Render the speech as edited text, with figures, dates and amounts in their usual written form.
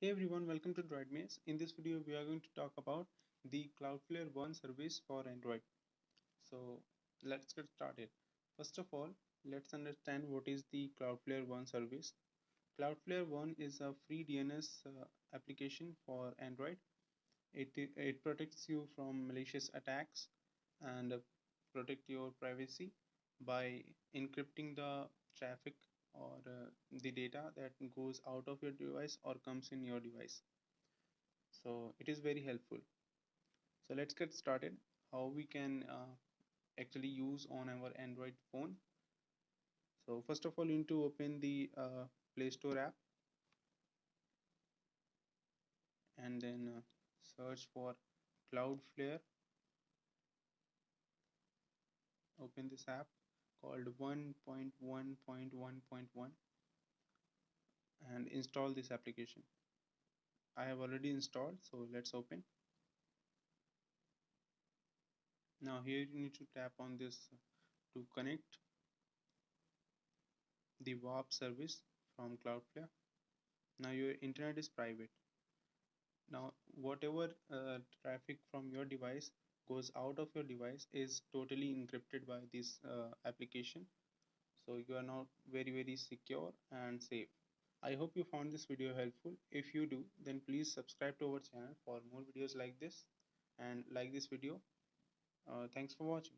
Hey everyone, welcome to Droid Maze. In this video, we are going to talk about the Cloudflare One service for Android. So let's get started. First of all, let's understand what is the Cloudflare One service. Cloudflare One is a free DNS application for Android. It protects you from malicious attacks and protect your privacy by encrypting the traffic or the data that goes out of your device or comes in your device. So it is very helpful. So let's get started how we can actually use on our Android phone. So first of all, you need to open the Play Store app and then search for Cloudflare. Open this app called 1.1.1.1 and install this application. I have already installed, so let's open. Now here you need to tap on this to connect the WAP service from Cloudflare. Now your internet is private. Now, whatever traffic from your device goes out of your device is totally encrypted by this application. So you are now very secure and safe. I hope you found this video helpful. If you do, then please subscribe to our channel for more videos like this and like this video. Thanks for watching.